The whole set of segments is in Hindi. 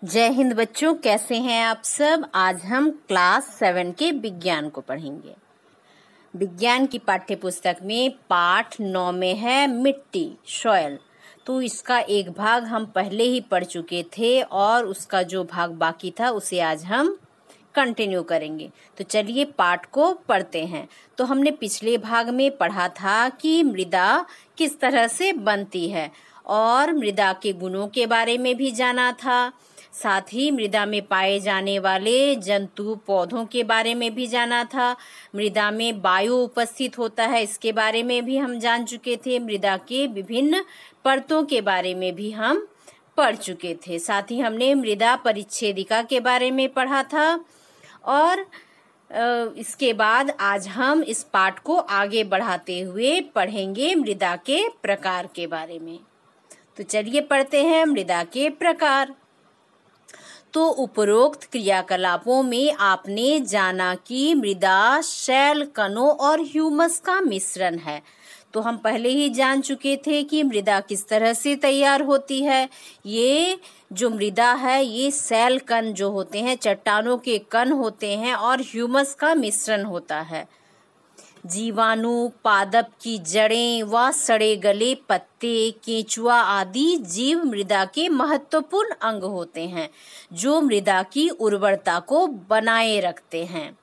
जय हिंद बच्चों, कैसे हैं आप सब। आज हम क्लास 7 के विज्ञान को पढ़ेंगे। विज्ञान की पाठ्य पुस्तक में पाठ 9 में है मिट्टी, सॉइल। तो इसका एक भाग हम पहले ही पढ़ चुके थे और उसका जो भाग बाकी था उसे आज हम कंटिन्यू करेंगे। तो चलिए पाठ को पढ़ते हैं। तो हमने पिछले भाग में पढ़ा था कि मृदा किस तरह से बनती है और मृदा के गुणों के बारे में भी जाना था। साथ ही मृदा में पाए जाने वाले जंतु पौधों के बारे में भी जाना था। मृदा में वायु उपस्थित होता है, इसके बारे में भी हम जान चुके थे। मृदा के विभिन्न परतों के बारे में भी हम पढ़ चुके थे। साथ ही हमने मृदा परिच्छेदिका के बारे में पढ़ा था और इसके बाद आज हम इस पाठ को आगे बढ़ाते हुए पढ़ेंगे मृदा के प्रकार के बारे में। तो चलिए पढ़ते हैं मृदा के प्रकार। तो उपरोक्त क्रियाकलापों में आपने जाना कि मृदा शैल कणों और ह्यूमस का मिश्रण है। तो हम पहले ही जान चुके थे कि मृदा किस तरह से तैयार होती है। ये जो मृदा है ये शैल कण जो होते हैं, चट्टानों के कण होते हैं और ह्यूमस का मिश्रण होता है। जीवाणु, पादप की जड़ें व सड़े गले पत्ते, केंचुआ आदि जीव मृदा के महत्वपूर्ण अंग होते हैं जो मृदा की उर्वरता को बनाए रखते हैं।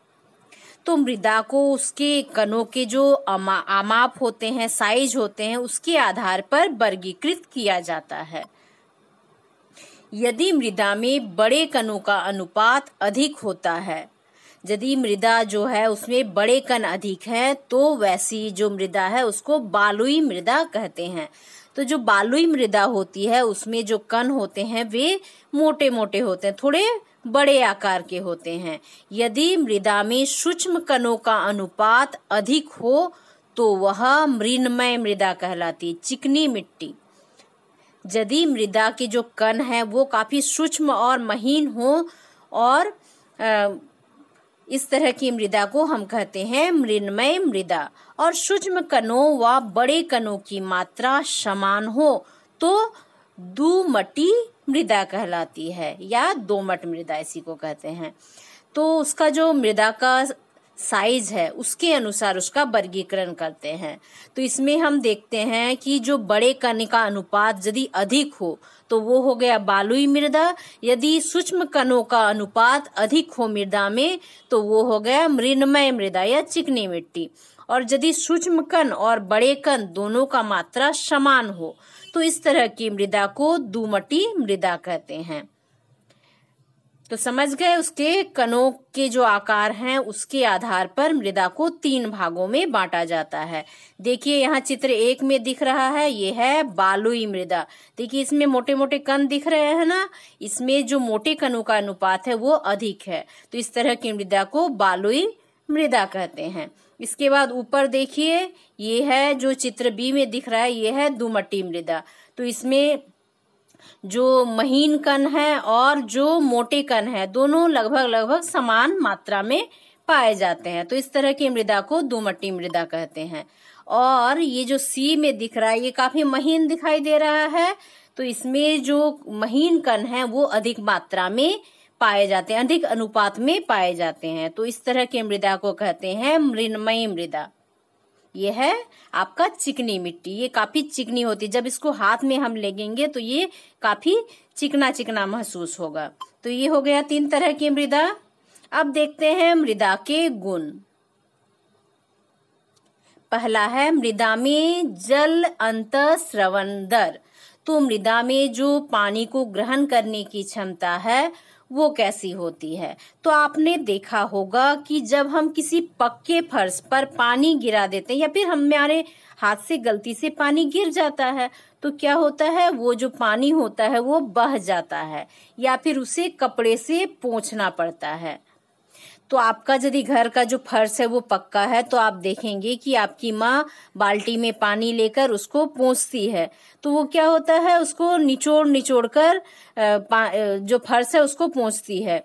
तो मृदा को उसके कणों के जो आमाप होते हैं, साइज होते हैं, उसके आधार पर वर्गीकृत किया जाता है। यदि मृदा में बड़े कणों का अनुपात अधिक होता है, यदि मृदा जो है उसमें बड़े कण अधिक है तो वैसी जो मृदा है उसको बालुई मृदा कहते हैं। तो जो बालुई मृदा होती है उसमें जो कण होते हैं वे मोटे मोटे होते हैं, थोड़े बड़े आकार के होते हैं। यदि मृदा में सूक्ष्म कणों का अनुपात अधिक हो तो वह मृण्मय मृदा कहलाती है, चिकनी मिट्टी। यदि मृदा के जो कण है वो काफी सूक्ष्म और महीन हो और इस तरह की मृदा को हम कहते हैं मृण्मय मृदा। और सूक्ष्म कणों व बड़े कणों की मात्रा समान हो तो दुमटी मृदा कहलाती है या दोमट मृदा इसी को कहते हैं। तो उसका जो मृदा का साइज है उसके अनुसार उसका वर्गीकरण करते हैं। तो इसमें हम देखते हैं कि जो बड़े कण का अनुपात यदि अधिक हो तो वो हो गया बालुई मृदा। यदि सूक्ष्म कणों का अनुपात अधिक हो मृदा में तो वो हो गया मृण्मय मृदा या चिकनी मिट्टी। और यदि सूक्ष्म कण और बड़े कण दोनों का मात्रा समान हो तो इस तरह की मृदा को दुमटी मृदा कहते हैं। तो समझ गए, उसके कणों के जो आकार हैं उसके आधार पर मृदा को 3 भागों में बांटा जाता है। देखिए यहाँ चित्र 1 में दिख रहा है, ये है बालुई मृदा। देखिए इसमें मोटे मोटे कण दिख रहे हैं ना, इसमें जो मोटे कणों का अनुपात है वो अधिक है। तो इस तरह की मृदा को बालुई मृदा कहते हैं। इसके बाद ऊपर देखिए ये है जो चित्र बी में दिख रहा है, ये है दुमटी मृदा। तो इसमें जो महीन कण है और जो मोटे कण है दोनों लगभग समान मात्रा में पाए जाते हैं। तो इस तरह की मृदा को दुमटी मृदा कहते हैं। और ये जो सी में दिख रहा है ये काफी महीन दिखाई दे रहा है। तो इसमें जो महीन कण है वो अधिक मात्रा में पाए जाते हैं, अधिक अनुपात में पाए जाते हैं। तो इस तरह की मृदा को कहते हैं मृण्मयी मृदा। ये है आपका चिकनी मिट्टी, ये काफी चिकनी होती है। जब इसको हाथ में हम लेंगे तो ये काफी चिकना चिकना महसूस होगा। तो ये हो गया 3 तरह की मृदा। अब देखते हैं मृदा के गुण। पहला है मृदा में जल अंतःस्रवण दर। तो मृदा में जो पानी को ग्रहण करने की क्षमता है वो कैसी होती है। तो आपने देखा होगा कि जब हम किसी पक्के फर्श पर पानी गिरा देते हैं या फिर हमारे हाथ से गलती से पानी गिर जाता है तो क्या होता है, वो जो पानी होता है वो बह जाता है या फिर उसे कपड़े से पोंछना पड़ता है। तो आपका यदि घर का जो फर्श है वो पक्का है तो आप देखेंगे कि आपकी माँ बाल्टी में पानी लेकर उसको पोंछती है। तो वो क्या होता है, उसको निचोड़ निचोड़ कर जो फर्श है उसको पोंछती है।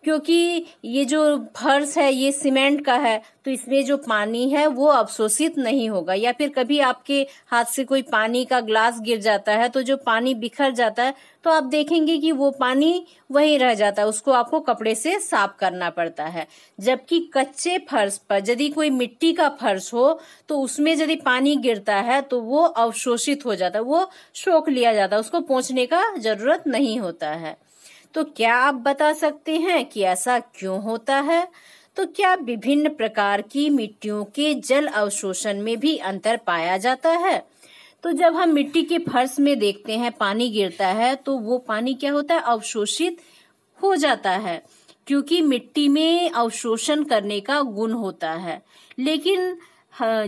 क्योंकि ये जो फर्श है ये सीमेंट का है, तो इसमें जो पानी है वो अवशोषित नहीं होगा। या फिर कभी आपके हाथ से कोई पानी का ग्लास गिर जाता है तो जो पानी बिखर जाता है तो आप देखेंगे कि वो पानी वहीं रह जाता है, उसको आपको कपड़े से साफ करना पड़ता है। जबकि कच्चे फर्श पर यदि कोई मिट्टी का फर्श हो तो उसमें यदि पानी गिरता है तो वो अवशोषित हो जाता है, वो सोख लिया जाता है, उसको पोंछने का जरूरत नहीं होता है। तो क्या आप बता सकते हैं कि ऐसा क्यों होता है? तो क्या विभिन्न प्रकार की मिट्टियों के जल अवशोषण में भी अंतर पाया जाता है? तो जब हम मिट्टी के फर्श में देखते हैं पानी गिरता है तो वो पानी क्या होता है, अवशोषित हो जाता है, क्योंकि मिट्टी में अवशोषण करने का गुण होता है। लेकिन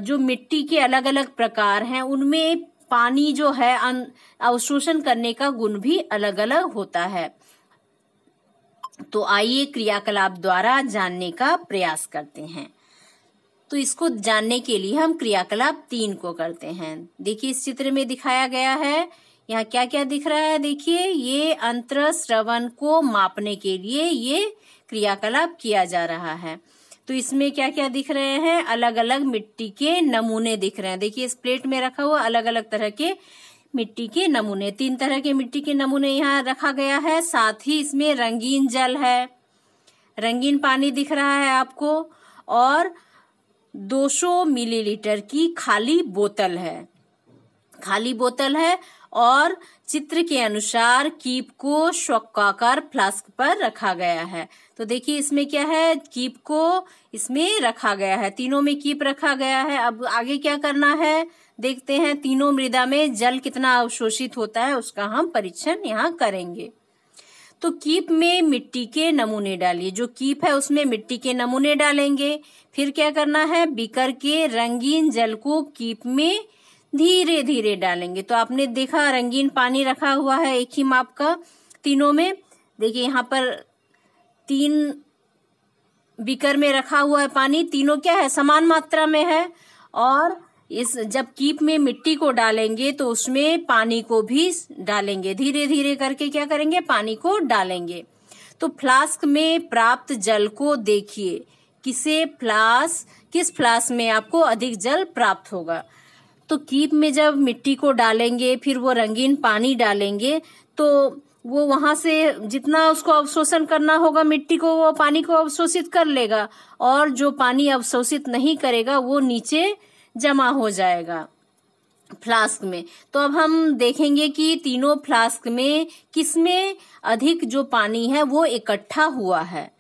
जो मिट्टी के अलग अलग प्रकार हैं उनमें पानी जो है अवशोषण करने का गुण भी अलग अलग होता है। तो आइए क्रियाकलाप द्वारा जानने का प्रयास करते हैं। तो इसको जानने के लिए हम क्रियाकलाप 3 को करते हैं। देखिए इस चित्र में दिखाया गया है, यहाँ क्या क्या दिख रहा है। देखिए ये अंतःस्रवण को मापने के लिए ये क्रियाकलाप किया जा रहा है। तो इसमें क्या क्या दिख रहे हैं, अलग अलग मिट्टी के नमूने दिख रहे हैं। देखिए इस प्लेट में रखा हुआ अलग अलग तरह के मिट्टी के नमूने, 3 तरह के मिट्टी के नमूने यहाँ रखा गया है। साथ ही इसमें रंगीन जल है, रंगीन पानी दिख रहा है आपको, और 200 मिलीलीटर की खाली बोतल है, और चित्र के अनुसार कीप को शंक्वाकार फ्लास्क पर रखा गया है। तो देखिए इसमें क्या है, कीप को इसमें रखा गया है, तीनों में कीप रखा गया है। अब आगे क्या करना है देखते हैं। तीनों मृदा में जल कितना अवशोषित होता है उसका हम परीक्षण यहाँ करेंगे। तो कीप में मिट्टी के नमूने डालिए, जो कीप है उसमें मिट्टी के नमूने डालेंगे। फिर क्या करना है, बीकर के रंगीन जल को कीप में धीरे धीरे डालेंगे। तो आपने देखा रंगीन पानी रखा हुआ है एक ही माप का तीनों में। देखिए यहाँ पर 3 बीकर में रखा हुआ है पानी, तीनों क्या है, समान मात्रा में है। और इस जब कीप में मिट्टी को डालेंगे तो उसमें पानी को भी डालेंगे, धीरे धीरे करके क्या करेंगे, पानी को डालेंगे। तो फ्लास्क में प्राप्त जल को देखिए, किस फ्लास्क में आपको अधिक जल प्राप्त होगा। तो कीप में जब मिट्टी को डालेंगे फिर वो रंगीन पानी डालेंगे तो वो वहां से जितना उसको अवशोषण करना होगा मिट्टी को, वो पानी को अवशोषित कर लेगा, और जो पानी अवशोषित नहीं करेगा वो नीचे जमा हो जाएगा फ्लास्क में। तो अब हम देखेंगे कि तीनों फ्लास्क में किसमें अधिक जो पानी है वो इकट्ठा हुआ है।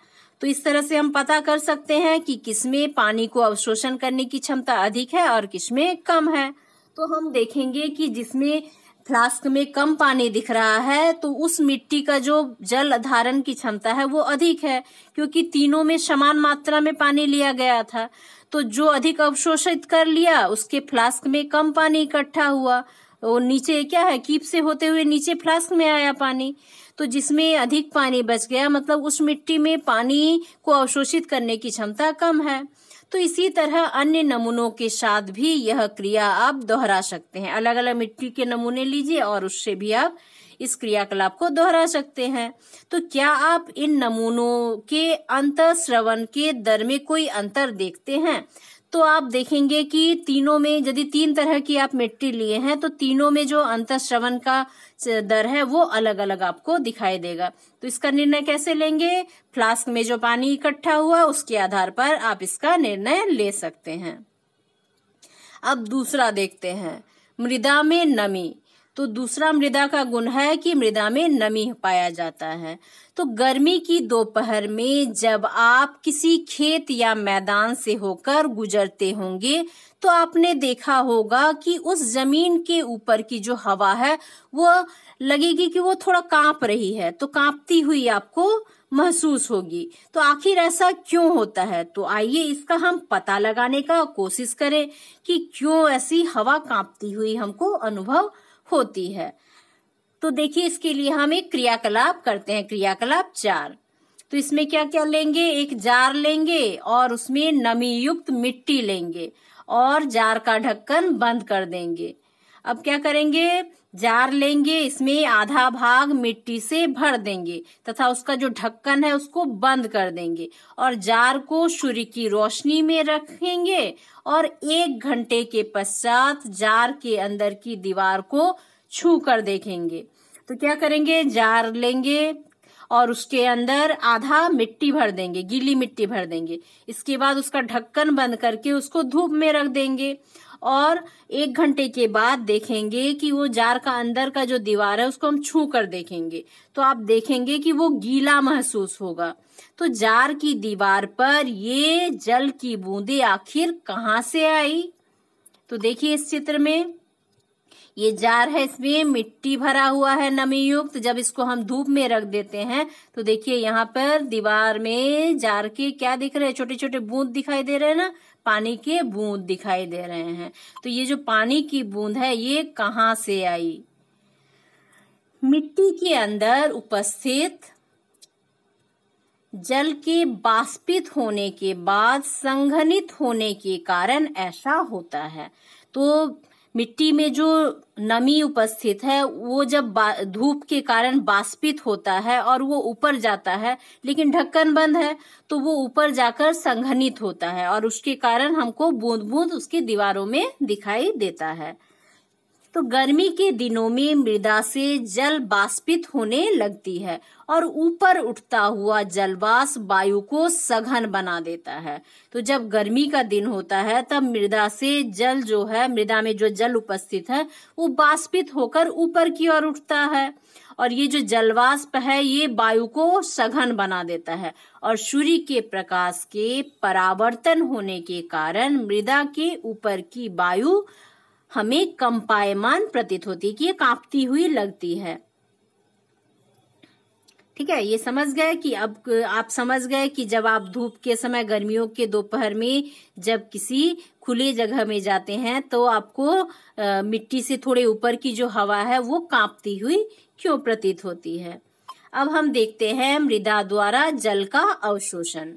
तो इस तरह से हम पता कर सकते हैं कि किसमें पानी को अवशोषण करने की क्षमता अधिक है और किसमें कम है। तो हम देखेंगे कि जिसमें फ्लास्क में कम पानी दिख रहा है तो उस मिट्टी का जो जल धारण की क्षमता है वो अधिक है, क्योंकि तीनों में समान मात्रा में पानी लिया गया था। तो जो अधिक अवशोषित कर लिया उसके फ्लास्क में कम पानी इकट्ठा हुआ, वो नीचे क्या है, कीप से होते हुए नीचे फ्लास्क में आया पानी। तो जिसमें अधिक पानी बच गया मतलब उस मिट्टी में पानी को अवशोषित करने की क्षमता कम है। तो इसी तरह अन्य नमूनों के साथ भी यह क्रिया आप दोहरा सकते हैं। अलग अलग मिट्टी के नमूने लीजिए और उससे भी आप इस क्रियाकलाप को दोहरा सकते हैं। तो क्या आप इन नमूनों के अंतःस्रवण के दर में कोई अंतर देखते हैं? तो आप देखेंगे कि तीनों में यदि 3 तरह की आप मिट्टी लिए हैं तो तीनों में जो अंतःस्रवण का दर है वो अलग अलग आपको दिखाई देगा। तो इसका निर्णय कैसे लेंगे? फ्लास्क में जो पानी इकट्ठा हुआ उसके आधार पर आप इसका निर्णय ले सकते हैं। अब दूसरा देखते हैं, मृदा में नमी। तो दूसरा मृदा का गुण है कि मृदा में नमी पाया जाता है। तो गर्मी की दोपहर में जब आप किसी खेत या मैदान से होकर गुजरते होंगे तो आपने देखा होगा कि उस जमीन के ऊपर की जो हवा है वो लगेगी कि वो थोड़ा कांप रही है, तो कांपती हुई आपको महसूस होगी। तो आखिर ऐसा क्यों होता है? तो आइए इसका हम पता लगाने का कोशिश करें कि क्यों ऐसी हवा कांपती हुई हमको अनुभव होती है। तो देखिए इसके लिए हम एक क्रियाकलाप करते हैं, क्रियाकलाप 4। तो इसमें क्या क्या लेंगे, एक जार लेंगे और उसमें नमी युक्त मिट्टी लेंगे और जार का ढक्कन बंद कर देंगे। अब क्या करेंगे, जार लेंगे, इसमें आधा भाग मिट्टी से भर देंगे तथा उसका जो ढक्कन है उसको बंद कर देंगे और जार को सूर्य की रोशनी में रखेंगे और 1 घंटे के पश्चात जार के अंदर की दीवार को छू कर देखेंगे। तो क्या करेंगे, जार लेंगे और उसके अंदर आधा मिट्टी भर देंगे, गीली मिट्टी भर देंगे। इसके बाद उसका ढक्कन बंद करके उसको धूप में रख देंगे और 1 घंटे के बाद देखेंगे कि वो जार का अंदर का जो दीवार है उसको हम छू कर देखेंगे तो आप देखेंगे कि वो गीला महसूस होगा। तो जार की दीवार पर ये जल की बूंदें आखिर कहाँ से आई? तो देखिए इस चित्र में ये जार है, इसमें मिट्टी भरा हुआ है नमी युक्त। जब इसको हम धूप में रख देते हैं तो देखिए यहाँ पर दीवार में जार के क्या दिख रहे हैं, छोटे छोटे बूंद दिखाई दे रहे हैं ना, पानी के बूंद दिखाई दे रहे हैं। तो ये जो पानी की बूंद है ये कहाँ से आई? मिट्टी के अंदर उपस्थित जल के बाष्पित होने के बाद संघनित होने के कारण ऐसा होता है। तो मिट्टी में जो नमी उपस्थित है वो जब धूप के कारण बाष्पित होता है और वो ऊपर जाता है, लेकिन ढक्कन बंद है तो वो ऊपर जाकर संघनित होता है और उसके कारण हमको बूंद बूंद उसकी दीवारों में दिखाई देता है। तो गर्मी के दिनों में मृदा से जल बाष्पित होने लगती है और ऊपर उठता हुआ जलवाष्प वायु को सघन बना देता है। तो जब गर्मी का दिन होता है तब मृदा से जल जो है, मृदा में जो जल उपस्थित है वो बाष्पित होकर ऊपर की ओर उठता है और ये जो जलवाष्प है ये वायु को सघन बना देता है और सूर्य के प्रकाश के परावर्तन होने के कारण मृदा के ऊपर की वायु हमें कंपायमान प्रतीत होती है कि ये कांपती हुई लगती है। ठीक है, ये समझ गए कि अब आप समझ गए कि जब आप धूप के समय गर्मियों के दोपहर में जब किसी खुले जगह में जाते हैं तो आपको मिट्टी से थोड़े ऊपर की जो हवा है वो कांपती हुई क्यों प्रतीत होती है। अब हम देखते हैं मृदा द्वारा जल का अवशोषण।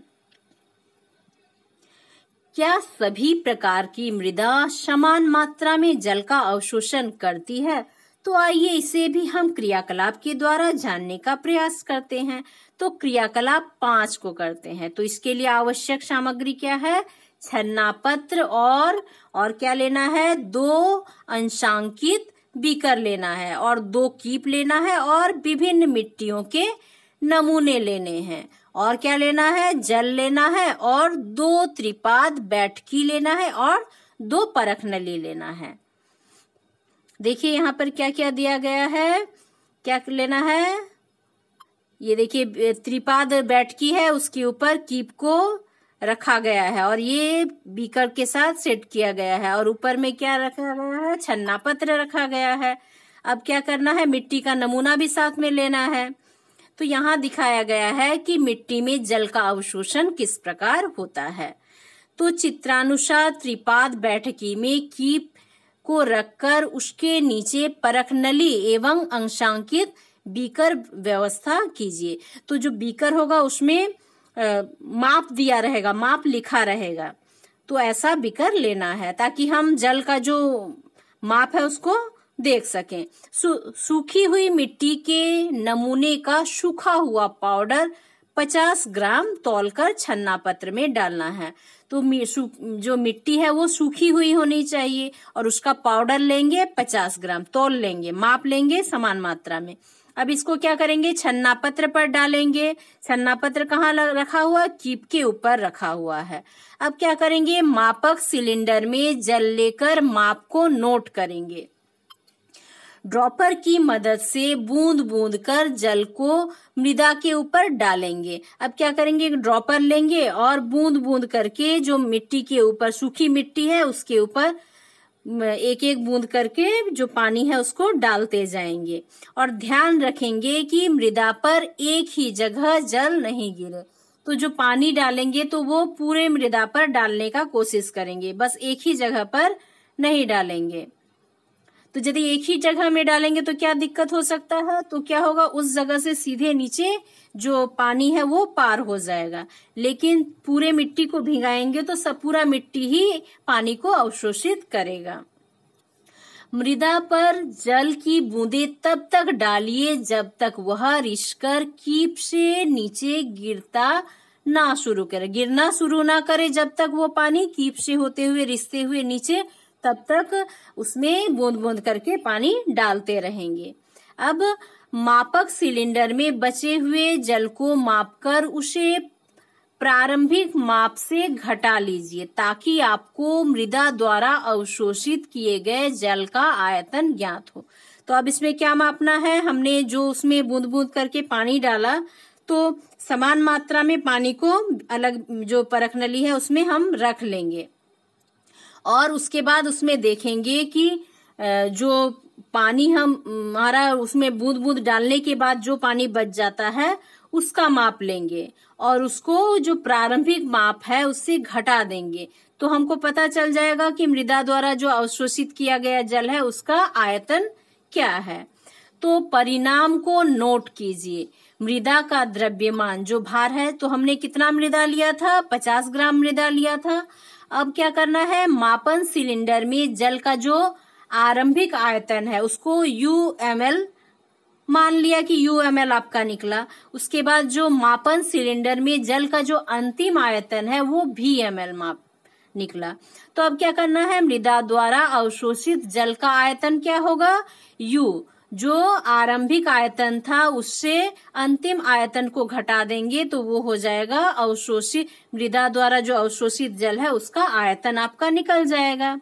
क्या सभी प्रकार की मृदा समान मात्रा में जल का अवशोषण करती है? तो आइए इसे भी हम क्रियाकलाप के द्वारा जानने का प्रयास करते हैं। तो क्रियाकलाप 5 को करते हैं। तो इसके लिए आवश्यक सामग्री क्या है? छन्ना पत्र और क्या लेना है? 2 अंशांकित बीकर लेना है और 2 कीप लेना है और विभिन्न मिट्टियों के नमूने लेने हैं और क्या लेना है? जल लेना है और 2 त्रिपाद बैठकी लेना है और 2 परख नली लेना है। देखिए यहाँ पर क्या क्या दिया गया है, क्या लेना है? ये देखिए त्रिपाद बैठकी है, उसके ऊपर कीप को रखा गया है और ये बीकर के साथ सेट किया गया है और ऊपर में क्या रखा गया है? छन्ना पत्र रखा गया है। अब क्या करना है? मिट्टी का नमूना भी साथ में लेना है। तो यहाँ दिखाया गया है कि मिट्टी में जल का अवशोषण किस प्रकार होता है। तो चित्रानुसार त्रिपाद बैठकी में कीप को रखकर उसके नीचे परख नली एवं अंशांकित बीकर व्यवस्था कीजिए। तो जो बीकर होगा उसमें माप दिया रहेगा, माप लिखा रहेगा। तो ऐसा बीकर लेना है ताकि हम जल का जो माप है उसको देख सकें। सूखी हुई मिट्टी के नमूने का सूखा हुआ पाउडर 50 ग्राम तौलकर छन्ना पत्र में डालना है। तो जो मिट्टी है वो सूखी हुई होनी चाहिए और उसका पाउडर लेंगे 50 ग्राम, तौल लेंगे, माप लेंगे समान मात्रा में। अब इसको क्या करेंगे? छन्ना पत्र पर डालेंगे। छन्ना पत्र कहाँ रखा हुआ? कीप के ऊपर रखा हुआ है। अब क्या करेंगे? मापक सिलेंडर में जल लेकर माप को नोट करेंगे। ड्रॉपर की मदद से बूंद बूंद कर जल को मृदा के ऊपर डालेंगे। अब क्या करेंगे? ड्रॉपर लेंगे और बूंद बूंद करके जो मिट्टी के ऊपर, सूखी मिट्टी है उसके ऊपर एक एक बूंद करके जो पानी है उसको डालते जाएंगे और ध्यान रखेंगे कि मृदा पर एक ही जगह जल नहीं गिरे। तो जो पानी डालेंगे तो वो पूरे मृदा पर डालने का कोशिश करेंगे, बस एक ही जगह पर नहीं डालेंगे। तो यदि एक ही जगह में डालेंगे तो क्या दिक्कत हो सकता है? तो क्या होगा? उस जगह से सीधे नीचे जो पानी है वो पार हो जाएगा, लेकिन पूरे मिट्टी को भिगाएंगे तो सब पूरा मिट्टी ही पानी को अवशोषित करेगा। मृदा पर जल की बूंदें तब तक डालिए जब तक वह रिसकर कीप से नीचे गिरना शुरू ना करे। जब तक वो पानी कीप से होते हुए रिसते हुए नीचे, तब तक उसमें बूंद बूंद करके पानी डालते रहेंगे। अब मापक सिलेंडर में बचे हुए जल को मापकर उसे प्रारंभिक माप से घटा लीजिए ताकि आपको मृदा द्वारा अवशोषित किए गए जल का आयतन ज्ञात हो। तो अब इसमें क्या मापना है, हमने जो उसमें बूंद बूंद करके पानी डाला तो समान मात्रा में पानी को अलग जो परख नली है उसमें हम रख लेंगे और उसके बाद उसमें देखेंगे कि जो पानी हमारा उसमें बूंद बूंद डालने के बाद जो पानी बच जाता है उसका माप लेंगे और उसको जो प्रारंभिक माप है उससे घटा देंगे। तो हमको पता चल जाएगा कि मृदा द्वारा जो अवशोषित किया गया जल है उसका आयतन क्या है। तो परिणाम को नोट कीजिए। मृदा का द्रव्यमान जो भार है, तो हमने कितना मृदा लिया था, 50 ग्राम मृदा लिया था। अब क्या करना है, मापन सिलेंडर में जल का जो आरंभिक आयतन है उसको UML मान लिया कि UML आपका निकला। उसके बाद जो मापन सिलेंडर में जल का जो अंतिम आयतन है वो VML माप निकला। तो अब क्या करना है, मृदा द्वारा अवशोषित जल का आयतन क्या होगा, U, जो आरंभिक आयतन था उससे अंतिम आयतन को घटा देंगे तो वो हो जाएगा अवशोषित, मृदा द्वारा जो अवशोषित जल है उसका आयतन आपका निकल जाएगा।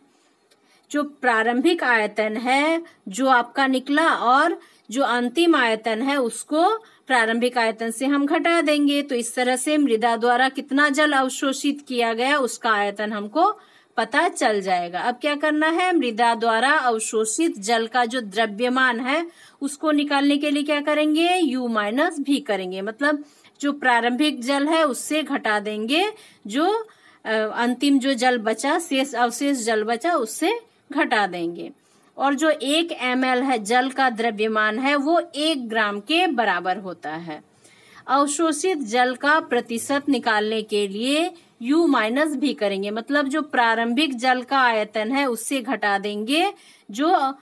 जो प्रारंभिक आयतन है जो आपका निकला और जो अंतिम आयतन है उसको प्रारंभिक आयतन से हम घटा देंगे। तो इस तरह से मृदा द्वारा कितना जल अवशोषित किया गया उसका आयतन हमको पता चल जाएगा। अब क्या करना है, मृदा द्वारा अवशोषित जल का जो द्रव्यमान है उसको निकालने के लिए क्या करेंगे, U माइनस V करेंगे। मतलब जो प्रारंभिक जल है उससे घटा देंगे जो अंतिम जो जल बचा, अवशेष जल बचा उससे घटा देंगे। और जो 1 ml है जल का द्रव्यमान है वो 1 ग्राम के बराबर होता है। अवशोषित जल का प्रतिशत निकालने के लिए U माइनस V करेंगे। मतलब जो प्रारंभिक जल का आयतन है उससे घटा देंगे जो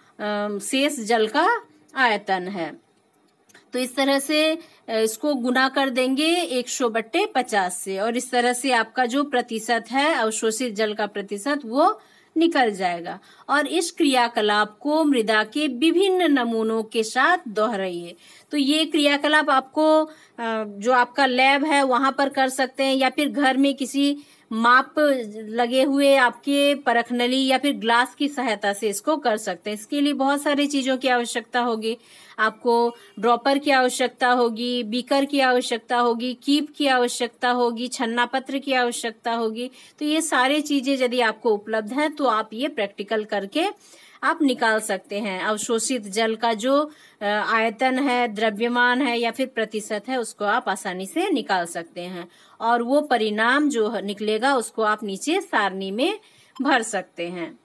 शेष जल का आयतन है। तो इस तरह से इसको गुना कर देंगे 100/50 से और इस तरह से आपका जो प्रतिशत है अवशोषित जल का प्रतिशत वो निकल जाएगा। और इस क्रियाकलाप को मृदा के विभिन्न नमूनों के साथ दोहराइए। तो ये क्रियाकलाप आपको जो आपका लैब है वहां पर कर सकते हैं या फिर घर में किसी माप लगे हुए आपके परख नली या फिर ग्लास की सहायता से इसको कर सकते हैं। इसके लिए बहुत सारी चीजों की आवश्यकता होगी। आपको ड्रॉपर की आवश्यकता होगी, बीकर की आवश्यकता होगी, कीप की आवश्यकता होगी, छन्ना पत्र की आवश्यकता होगी। तो ये सारी चीजें यदि आपको उपलब्ध हैं तो आप ये प्रैक्टिकल करके आप निकाल सकते हैं। अवशोषित जल का जो आयतन है, द्रव्यमान है या फिर प्रतिशत है उसको आप आसानी से निकाल सकते हैं और वो परिणाम जो निकलेगा उसको आप नीचे सारणी में भर सकते हैं।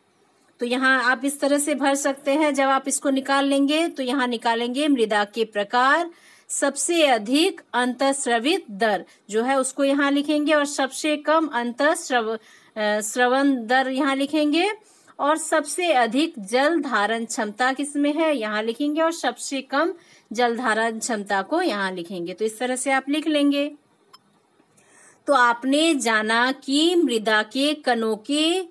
तो यहाँ आप इस तरह से भर सकते हैं। जब आप इसको निकाल लेंगे तो यहाँ निकालेंगे मृदा के प्रकार, सबसे अधिक अंतःस्रवित दर जो है उसको यहाँ लिखेंगे और सबसे कम अंतःस्रवण दर यहाँ लिखेंगे और सबसे अधिक जल धारण क्षमता किसमें है यहाँ लिखेंगे और सबसे कम जल धारण क्षमता को यहाँ लिखेंगे। तो इस तरह से आप लिख लेंगे। तो आपने जाना कि मृदा के कणों के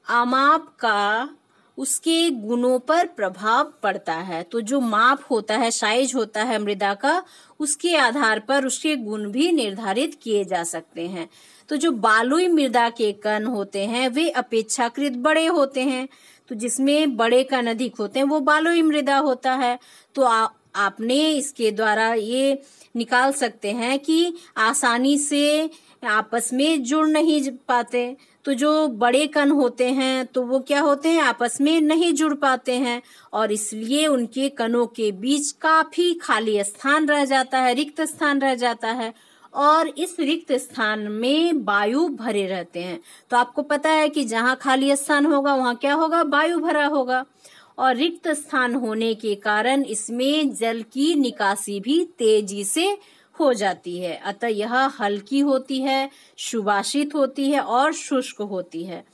आमाप का उसके गुणों पर प्रभाव पड़ता है। तो जो माप होता है, साइज होता है मृदा का, उसके आधार पर उसके गुण भी निर्धारित किए जा सकते हैं। तो जो बालुई मृदा के कण होते हैं वे अपेक्षाकृत बड़े होते हैं। तो जिसमें बड़े कण अधिक होते हैं वो बालुई मृदा होता है। तो आपने इसके द्वारा ये निकाल सकते हैं कि आसानी से आपस में जुड़ नहीं पाते। तो जो बड़े कण होते हैं तो वो क्या होते हैं, आपस में नहीं जुड़ पाते हैं और इसलिए उनके कणों के बीच काफी खाली स्थान रह जाता है, रिक्त स्थान रह जाता है और इस रिक्त स्थान में वायु भरे रहते हैं। तो आपको पता है कि जहाँ खाली स्थान होगा वहाँ क्या होगा, वायु भरा होगा और रिक्त स्थान होने के कारण इसमें जल की निकासी भी तेजी से हो जाती है। अतः यह हल्की होती है, सुवासित होती है और शुष्क होती है।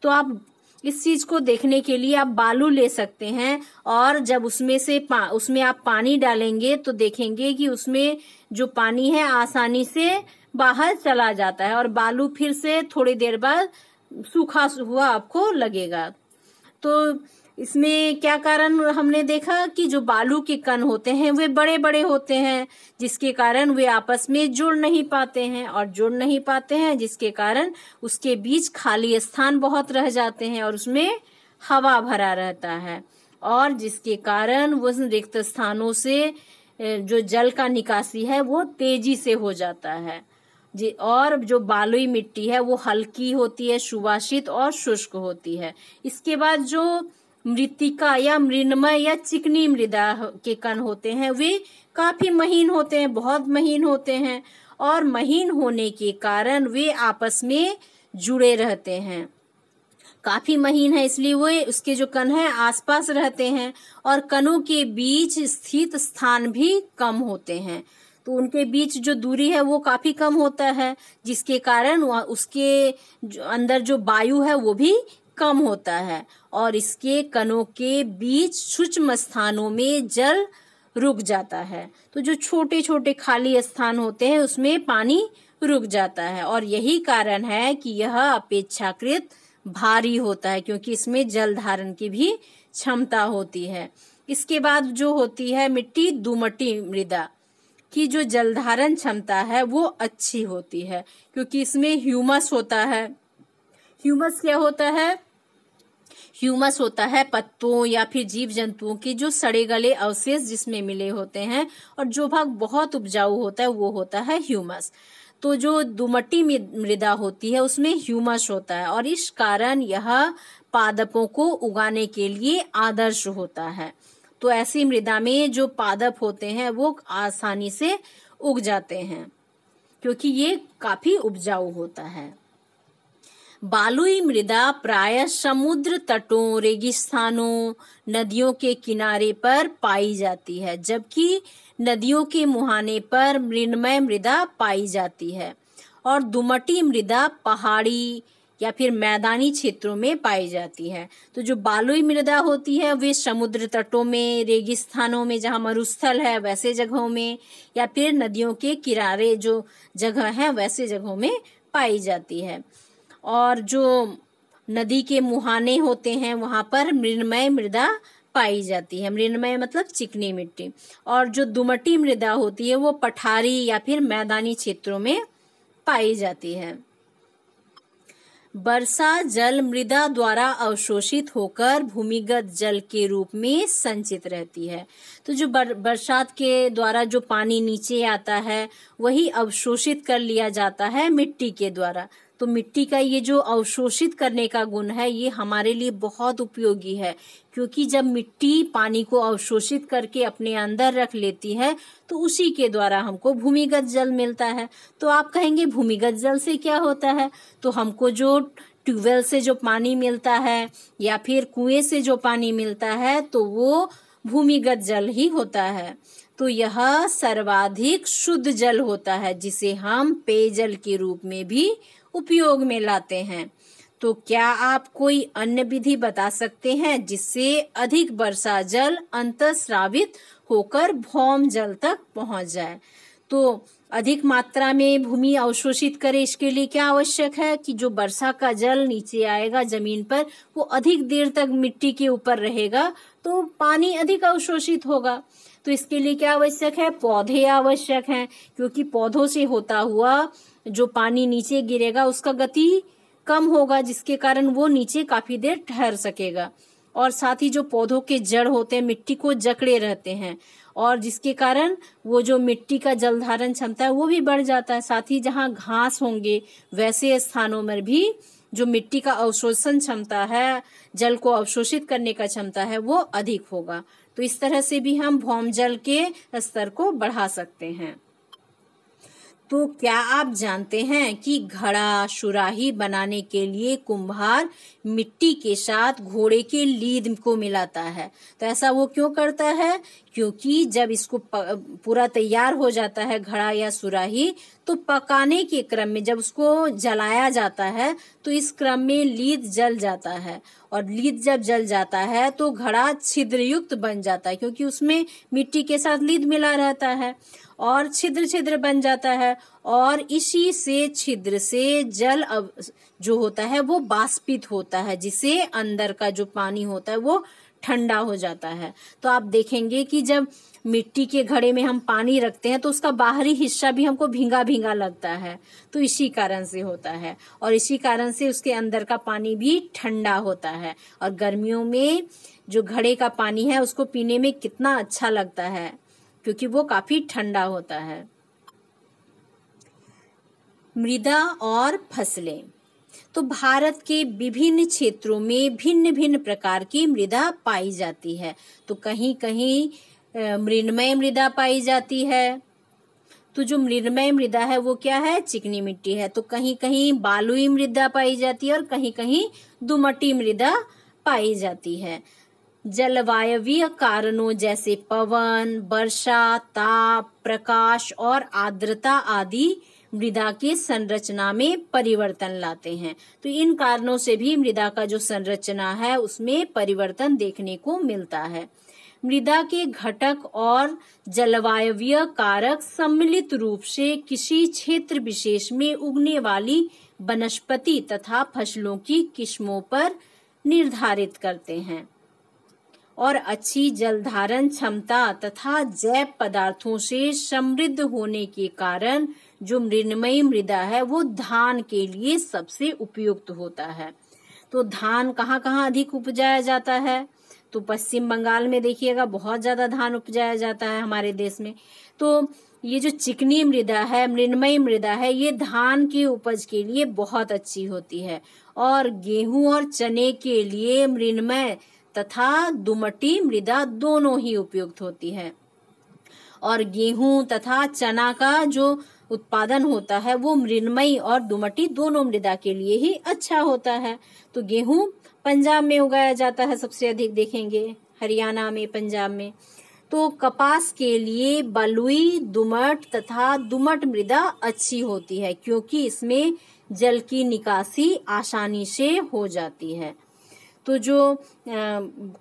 तो आप इस चीज को देखने के लिए आप बालू ले सकते हैं और जब उसमें आप पानी डालेंगे तो देखेंगे कि उसमें जो पानी है आसानी से बाहर चला जाता है और बालू फिर से थोड़ी देर बाद सूखा हुआ आपको लगेगा। तो इसमें क्या कारण हमने देखा कि जो बालू के कण होते हैं वे बड़े बड़े होते हैं, जिसके कारण वे आपस में जुड़ नहीं पाते हैं और जुड़ नहीं पाते हैं जिसके कारण उसके बीच खाली स्थान बहुत रह जाते हैं और उसमें हवा भरा रहता है और जिसके कारण वो रिक्त स्थानों से जो जल का निकासी है वो तेजी से हो जाता है जी। और जो बालुई मिट्टी है वो हल्की होती है, सुवासित और शुष्क होती है। इसके बाद जो मृत्तिका या मृण्मय या चिकनी मृदा के कण होते हैं वे काफी महीन होते हैं, बहुत महीन होते हैं और महीन होने के कारण वे आपस में जुड़े रहते हैं। काफी महीन है इसलिए वो उसके जो कण है आसपास रहते हैं और कणों के बीच स्थित स्थान भी कम होते हैं, तो उनके बीच जो दूरी है वो काफी कम होता है जिसके कारण उसके अंदर जो वायु है वो भी कम होता है और इसके कणों के बीच सूक्ष्म स्थानों में जल रुक जाता है। तो जो छोटे छोटे खाली स्थान होते हैं उसमें पानी रुक जाता है और यही कारण है कि यह अपेक्षाकृत भारी होता है क्योंकि इसमें जल धारण की भी क्षमता होती है। इसके बाद जो होती है मिट्टी दुमटी मृदा की जो जल धारण क्षमता है वो अच्छी होती है क्योंकि इसमें ह्यूमस होता है। ह्यूमस क्या होता है? ह्यूमस होता है पत्तों या फिर जीव जंतुओं के जो सड़े गले अवशेष जिसमें मिले होते हैं और जो भाग बहुत उपजाऊ होता है वो होता है ह्यूमस। तो जो दुमटी मृदा होती है उसमें ह्यूमस होता है और इस कारण यह पादपों को उगाने के लिए आदर्श होता है। तो ऐसी मृदा में जो पादप होते हैं वो आसानी से उग जाते हैं क्योंकि ये काफी उपजाऊ होता है। बालुई मृदा प्रायः समुद्र तटों, रेगिस्तानों, नदियों के किनारे पर पाई जाती है जबकि नदियों के मुहाने पर मृण्मय मृदा पाई जाती है और दुमटी मृदा पहाड़ी या फिर मैदानी क्षेत्रों में पाई जाती है। तो जो बालुई मृदा होती है वे समुद्र तटों में, रेगिस्तानों में जहाँ मरुस्थल है वैसे जगहों में या फिर नदियों के किनारे जो जगह है वैसे जगहों में पाई जाती है और जो नदी के मुहाने होते हैं वहां पर मृण्मय मृदा पाई जाती है। मृण्मय मतलब चिकनी मिट्टी। और जो दुमटी मृदा होती है वो पठारी या फिर मैदानी क्षेत्रों में पाई जाती है। वर्षा जल मृदा द्वारा अवशोषित होकर भूमिगत जल के रूप में संचित रहती है। तो जो बरसात के द्वारा जो पानी नीचे आता है वही अवशोषित कर लिया जाता है मिट्टी के द्वारा। तो मिट्टी का ये जो अवशोषित करने का गुण है ये हमारे लिए बहुत उपयोगी है क्योंकि जब मिट्टी पानी को अवशोषित करके अपने अंदर रख लेती है तो उसी के द्वारा हमको भूमिगत जल मिलता है। तो आप कहेंगे भूमिगत जल से क्या होता है? तो हमको जो ट्यूबवेल से जो पानी मिलता है या फिर कुएं से जो पानी मिलता है तो वो भूमिगत जल ही होता है। तो यह सर्वाधिक शुद्ध जल होता है जिसे हम पेयजल के रूप में भी उपयोग में लाते हैं। तो क्या आप कोई अन्य विधि बता सकते हैं जिससे अधिक वर्षा जल अंतःस्रावित होकर भौम जल तक पहुंच जाए? तो अधिक मात्रा में भूमि अवशोषित करे इसके लिए क्या आवश्यक है कि जो वर्षा का जल नीचे आएगा जमीन पर वो अधिक देर तक मिट्टी के ऊपर रहेगा तो पानी अधिक अवशोषित होगा। तो इसके लिए क्या आवश्यक है? पौधे आवश्यक हैं क्योंकि पौधों से होता हुआ जो पानी नीचे गिरेगा उसका गति कम होगा जिसके कारण वो नीचे काफी देर ठहर सकेगा और साथ ही जो पौधों के जड़ होते हैं मिट्टी को जकड़े रहते हैं और जिसके कारण वो जो मिट्टी का जल धारण क्षमता है वो भी बढ़ जाता है। साथ ही जहाँ घास होंगे वैसे स्थानों में भी जो मिट्टी का अवशोषण क्षमता है, जल को अवशोषित करने का क्षमता है वो अधिक होगा। तो इस तरह से भी हम भौम जल के स्तर को बढ़ा सकते हैं। तो क्या आप जानते हैं कि घड़ा सुराही बनाने के लिए कुम्हार मिट्टी के साथ घोड़े के लीद को मिलाता है? तो ऐसा वो क्यों करता है? क्योंकि जब इसको पूरा तैयार हो जाता है घड़ा या सुराही तो पकाने के क्रम में जब उसको जलाया जाता है तो इस क्रम में लीद जल जाता है और लीद जब जल जाता है तो घड़ा छिद्रयुक्त बन जाता है, क्योंकि उसमें मिट्टी के साथ लीद मिला रहता है और छिद्र छिद्र बन जाता है, और इसी से छिद्र से जल जो होता है वो बाष्पित होता है, जिससे अंदर का जो पानी होता है वो ठंडा हो जाता है। तो आप देखेंगे कि जब मिट्टी के घड़े में हम पानी रखते हैं तो उसका बाहरी हिस्सा भी हमको भींगा भींगा लगता है, तो इसी कारण से होता है, और इसी कारण से उसके अंदर का पानी भी ठंडा होता है। और गर्मियों में जो घड़े का पानी है उसको पीने में कितना अच्छा लगता है, क्योंकि वो काफी ठंडा होता है। मृदा और फसलें। तो भारत के विभिन्न क्षेत्रों में भिन्न भिन्न प्रकार की मृदा पाई जाती है। तो कहीं कहीं मृण्मय मृदा पाई जाती है। तो जो मृण्मय मृदा है वो क्या है? चिकनी मिट्टी है। तो कहीं कहीं बालुई मृदा पाई जाती है और कहीं कहीं दुमटी मृदा पाई जाती है। जलवायवीय कारणों जैसे पवन, वर्षा, ताप, प्रकाश और आर्द्रता आदि मृदा के संरचना में परिवर्तन लाते हैं। तो इन कारणों से भी मृदा का जो संरचना है उसमें परिवर्तन देखने को मिलता है। मृदा के घटक और जलवायवीय कारक सम्मिलित रूप से किसी क्षेत्र विशेष में उगने वाली वनस्पति तथा फसलों की किस्मों पर निर्धारित करते हैं, और अच्छी जलधारण क्षमता तथा जैव पदार्थों से समृद्ध होने के कारण जो मृण्मयी मृदा है वो धान के लिए सबसे उपयुक्त होता है। तो धान कहाँ कहाँ अधिक उपजाया जाता है? तो पश्चिम बंगाल में देखिएगा बहुत ज्यादा धान उपजाया जाता है हमारे देश में। तो ये जो चिकनी मृदा है, मृण्मयी मृदा है, ये धान की उपज के लिए बहुत अच्छी होती है, और गेहूं और चने के लिए मृण्मय तथा दुमटी मृदा दोनों ही उपयुक्त होती है। और गेहूं तथा चना का जो उत्पादन होता है वो मृण्मयी और दुमटी दोनों मृदा के लिए ही अच्छा होता है। तो गेहूं पंजाब में उगाया जाता है सबसे अधिक, देखेंगे हरियाणा में, पंजाब में। तो कपास के लिए बलुई, दुमट तथा दुमट मृदा अच्छी होती है, क्योंकि इसमें जल की निकासी आसानी से हो जाती है। तो जो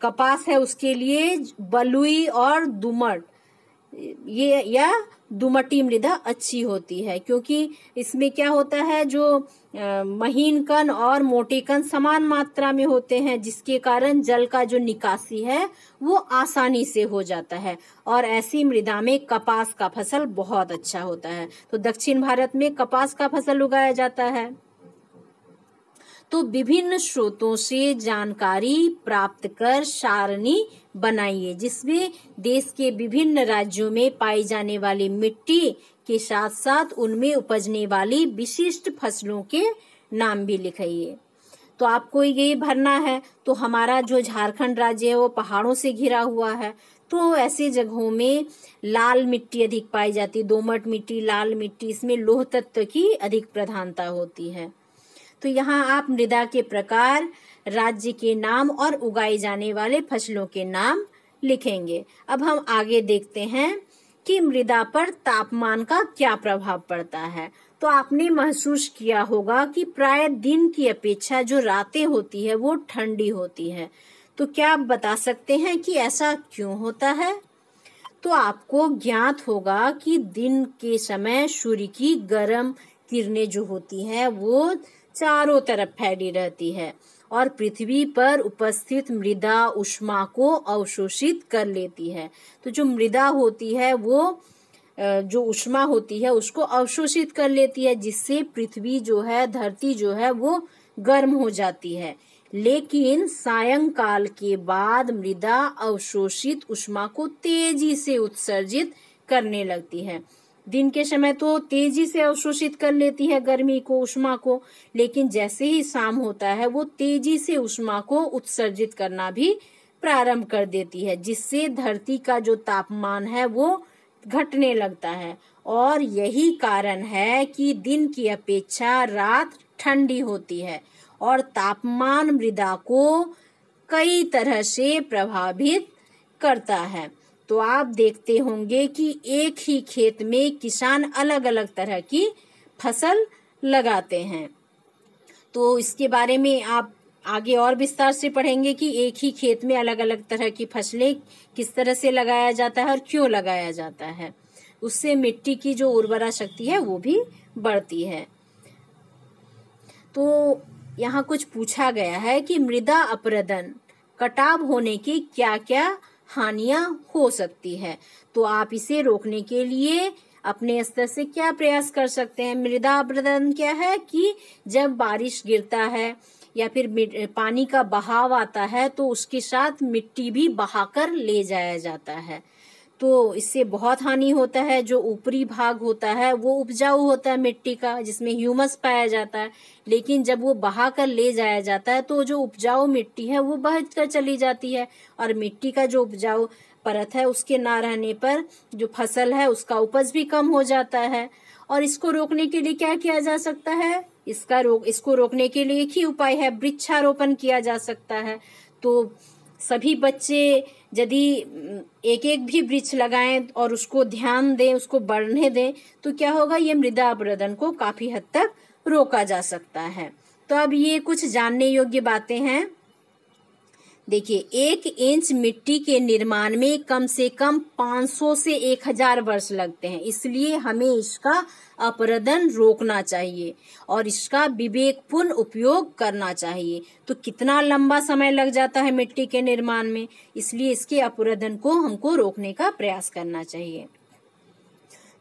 कपास है उसके लिए बलुई और दुमट ये या दुमटी मृदा अच्छी होती है, क्योंकि इसमें क्या होता है, जो महीन कण और मोटे कण समान मात्रा में होते हैं, जिसके कारण जल का जो निकासी है वो आसानी से हो जाता है, और ऐसी मृदा में कपास का फसल बहुत अच्छा होता है। तो दक्षिण भारत में कपास का फसल उगाया जाता है। तो विभिन्न स्रोतों से जानकारी प्राप्त कर सारणी बनाइए, जिसमें देश के विभिन्न राज्यों में पाई जाने वाली मिट्टी के साथ साथ उनमें उपजने वाली विशिष्ट फसलों के नाम भी लिखिए। तो आपको ये भरना है। तो हमारा जो झारखंड राज्य है वो पहाड़ों से घिरा हुआ है, तो ऐसे जगहों में लाल मिट्टी अधिक पाई जाती है, दोमट मिट्टी, लाल मिट्टी, इसमें लौह तत्व की अधिक प्रधानता होती है। तो यहाँ आप मृदा के प्रकार, राज्य के नाम और उगाई जाने वाले फसलों के नाम लिखेंगे। अब हम आगे देखते हैं कि मृदा पर तापमान का क्या प्रभाव पड़ता है। तो आपने महसूस किया होगा कि प्राय दिन की अपेक्षा जो रातें होती है वो ठंडी होती है। तो क्या आप बता सकते हैं कि ऐसा क्यों होता है? तो आपको ज्ञात होगा कि दिन के समय सूर्य की गर्म किरणें जो होती हैं वो चारों तरफ फैली रहती है और पृथ्वी पर उपस्थित मृदा ऊष्मा को अवशोषित कर लेती है। तो जो मृदा होती है वो जो ऊष्मा होती है उसको अवशोषित कर लेती है, जिससे पृथ्वी जो है, धरती जो है वो गर्म हो जाती है। लेकिन सायंकाल के बाद मृदा अवशोषित ऊष्मा को तेजी से उत्सर्जित करने लगती है। दिन के समय तो तेजी से अवशोषित कर लेती है गर्मी को, ऊष्मा को, लेकिन जैसे ही शाम होता है वो तेजी से ऊष्मा को उत्सर्जित करना भी प्रारंभ कर देती है, जिससे धरती का जो तापमान है वो घटने लगता है। और यही कारण है कि दिन की अपेक्षा रात ठंडी होती है और तापमान मृदा को कई तरह से प्रभावित करता है। तो आप देखते होंगे कि एक ही खेत में किसान अलग अलग तरह की फसल लगाते हैं। तो इसके बारे में आप आगे और विस्तार से पढ़ेंगे कि एक ही खेत में अलग अलग तरह की फसलें किस तरह से लगाया जाता है और क्यों लगाया जाता है। उससे मिट्टी की जो उर्वरा शक्ति है वो भी बढ़ती है। तो यहाँ कुछ पूछा गया है कि मृदा अपरदन, कटाव होने की क्या क्या हानियां हो सकती है। तो आप इसे रोकने के लिए अपने स्तर से क्या प्रयास कर सकते हैं। मृदा अपरदन क्या है कि जब बारिश गिरता है या फिर पानी का बहाव आता है तो उसके साथ मिट्टी भी बहाकर ले जाया जाता है। तो इससे बहुत हानि होता है। जो ऊपरी भाग होता है वो उपजाऊ होता है मिट्टी का, जिसमें ह्यूमस पाया जाता है, लेकिन जब वो बहा कर ले जाया जाता है तो जो उपजाऊ मिट्टी है वो बह कर चली जाती है और मिट्टी का जो उपजाऊ परत है उसके ना रहने पर जो फसल है उसका उपज भी कम हो जाता है। और इसको रोकने के लिए क्या किया जा सकता है। इसको रोकने के लिए एक ही उपाय है, वृक्षारोपण किया जा सकता है। तो सभी बच्चे यदि एक एक भी वृक्ष लगाएं और उसको ध्यान दें, उसको बढ़ने दें, तो क्या होगा, ये मृदा अपरदन को काफी हद तक रोका जा सकता है। तो अब ये कुछ जानने योग्य बातें हैं। देखिए, 1 इंच मिट्टी के निर्माण में कम से कम 500 से 1000 वर्ष लगते हैं। इसलिए हमें इसका अपरदन रोकना चाहिए और इसका विवेकपूर्ण उपयोग करना चाहिए। तो कितना लंबा समय लग जाता है मिट्टी के निर्माण में, इसलिए इसके अपरदन को हमको रोकने का प्रयास करना चाहिए।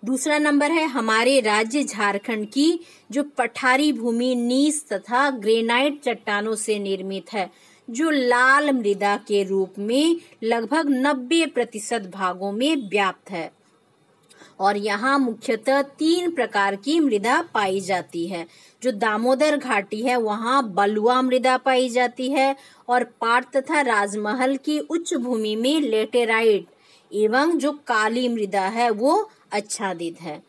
दूसरा नंबर है, हमारे राज्य झारखंड की जो पठारी भूमि नीस तथा ग्रेनाइट चट्टानों से निर्मित है, जो लाल मृदा के रूप में लगभग 90% भागों में व्याप्त है। और यहाँ मुख्यतः 3 प्रकार की मृदा पाई जाती है। जो दामोदर घाटी है वहाँ बलुआ मृदा पाई जाती है और पाट तथा राजमहल की उच्च भूमि में लेटेराइट एवं जो काली मृदा है वो आच्छादित है।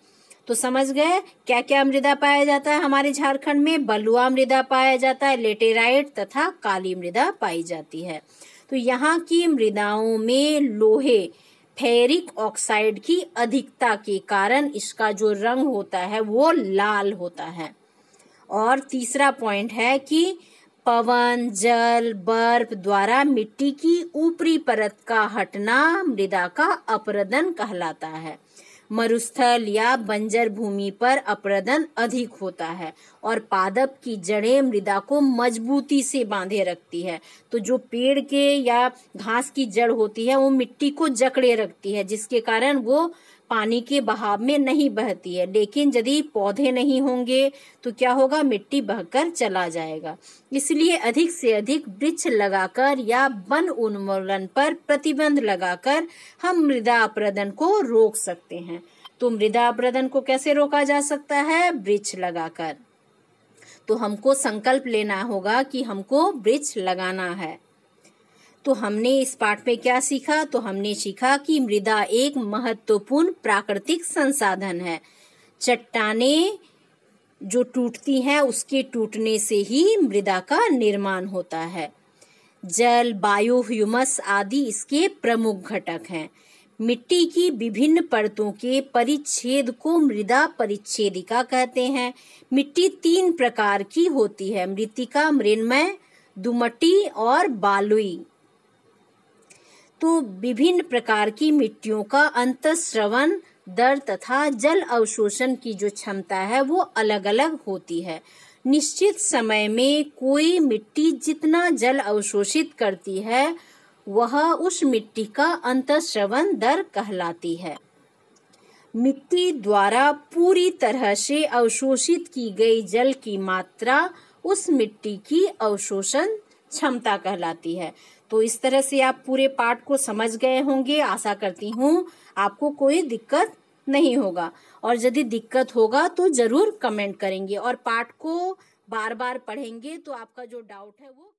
तो समझ गए क्या क्या मृदा पाया जाता है हमारे झारखंड में। बलुआ मृदा पाया जाता है, लेटेराइट तथा काली मृदा पाई जाती है। तो यहाँ की मृदाओं में लोहे फेरिक ऑक्साइड की अधिकता के कारण इसका जो रंग होता है वो लाल होता है। और तीसरा पॉइंट है कि पवन, जल, बर्फ द्वारा मिट्टी की ऊपरी परत का हटना मृदा का अपरदन कहलाता है। मरुस्थल या बंजर भूमि पर अपरदन अधिक होता है और पादप की जड़ें मृदा को मजबूती से बांधे रखती है। तो जो पेड़ के या घास की जड़ होती है वो मिट्टी को जकड़े रखती है, जिसके कारण वो पानी के बहाव में नहीं बहती है। लेकिन यदि पौधे नहीं होंगे तो क्या होगा, मिट्टी बहकर चला जाएगा। इसलिए अधिक से अधिक वृक्ष लगाकर या वन उन्मूलन पर प्रतिबंध लगाकर हम मृदा अपरदन को रोक सकते हैं। तो मृदा अपरदन को कैसे रोका जा सकता है, वृक्ष लगाकर। तो हमको संकल्प लेना होगा कि हमको वृक्ष लगाना है। तो हमने इस पाठ में क्या सीखा, तो हमने सीखा कि मृदा एक महत्वपूर्ण प्राकृतिक संसाधन है। चट्टानें जो टूटती हैं उसके टूटने से ही मृदा का निर्माण होता है। जल, वायु, ह्यूमस आदि इसके प्रमुख घटक हैं। मिट्टी की विभिन्न परतों के परिच्छेद को मृदा परिच्छेदिका कहते हैं। मिट्टी 3 प्रकार की होती है, मृत्तिका, मृण्मय, दुमटी और बालुई। तो विभिन्न प्रकार की मिट्टियों का अंतःस्रवण दर तथा जल अवशोषण की जो क्षमता है वो अलग अलग होती है। निश्चित समय में कोई मिट्टी जितना जल अवशोषित करती है वह उस मिट्टी का अंतःस्रवण दर कहलाती है। मिट्टी द्वारा पूरी तरह से अवशोषित की गई जल की मात्रा उस मिट्टी की अवशोषण क्षमता कहलाती है। तो इस तरह से आप पूरे पाठ को समझ गए होंगे। आशा करती हूँ आपको कोई दिक्कत नहीं होगा, और यदि दिक्कत होगा तो जरूर कमेंट करेंगे और पाठ को बार बार पढ़ेंगे तो आपका जो डाउट है वो